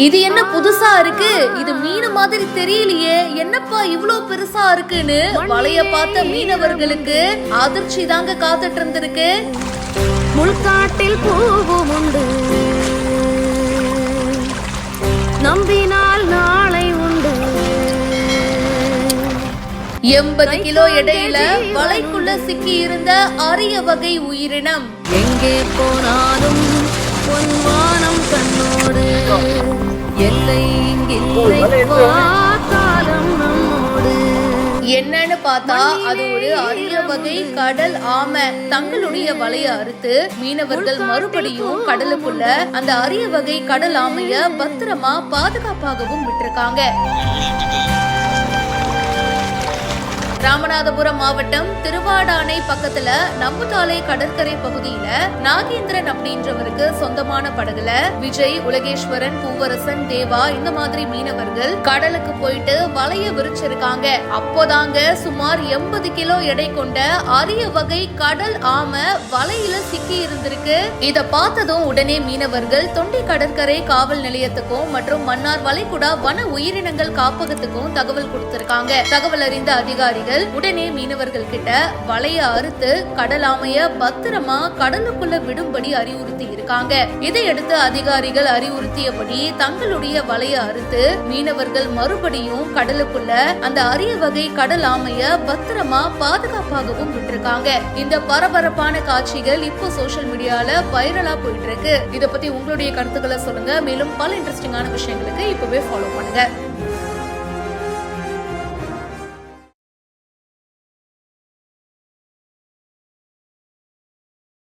இது என்ன புதுசா இருக்கு? இது மீன் மாதிரி தெரியலையே, என்னப்பா இவ்ளோ பெருசா இருக்குன்னு வலைய பார்த்த மீனவர்களுக்கு அதிர்ச்சி தாங்க காத்துட்டு இருந்திருக்கு. முள்காட்டில் பூவும் உண்டு, நம்பினால் நாளை உண்டு. 80 கிலோ எடையில வலைக்குள்ள சிக்கி இருந்த அரிய வகை உயிரினம். எங்கே போனாலும் பொன்வானம் கண்ணோடு, எல்லை இங்கில்லை காலம் நம்மோடு. என்னன்னு பார்த்தா அது ஒரு அரிய வகை கடல் ஆமை. தங்களுடைய வலைய அறுத்து மீனவர்கள் மறுபடியும் கடலுக்குள்ள அந்த அரிய வகை கடல் ஆமைய பத்திரமா பாதுகாப்பாகவும் விட்டிருக்காங்க. ராமநாதபுரம் மாவட்டம் திருவாடானை பக்கத்துல நம்புதாலை கடற்கரை பகுதியில நாகேந்திரன் அப்படின்றவருக்கு சொந்தமான படகுல விஜய், உலகேஸ்வரன், பூவரசன், தேவா இந்த மாதிரி மீனவர்கள் கடலுக்கு போயிட்டு வலைய விரிச்சிருக்காங்க. அப்போதாங்க சுமார் 80 கிலோ எடை கொண்ட அரிய வகை கடல் ஆமை வலையில சிக்கி இருந்திருக்கு. இத பார்த்ததும் உடனே மீனவர்கள் தொண்டி கடற்கரை காவல் நிலையத்துக்கும் மற்றும் மன்னார் வளைகுடா வன உயிரினங்கள் காப்பகத்துக்கும் தகவல் கொடுத்திருக்காங்க. தகவல் அறிந்த அதிகாரிகள் உடனே மீனவர்கள் கிட்ட வலைய அறுத்து கடலாமைய பத்திரமா கடலுக்குள்ள விடும்படி அறிவுறுத்தி இருக்காங்க. இதையடுத்து அதிகாரிகள் அறிவுறுத்தியபடி தங்களுடைய வலைய அறுத்து மீனவர்கள் மறுபடியும் கடலுக்குள்ள அந்த அரிய வகை கடல் ஆமைய பத்திரமா பாதுகாப்பாகவும் விட்டிருக்காங்க. இந்த பரபரப்பான காட்சிகள் இப்போ சோசியல் மீடியால வைரலா போயிட்டு இருக்கு. இத பத்தி உங்களுடைய கருத்துக்களை சொல்லுங்க. மேலும் பல இன்ட்ரெஸ்டிங்கான விஷயங்களுக்கு இப்பவே ஃபாலோ பண்ணுங்க.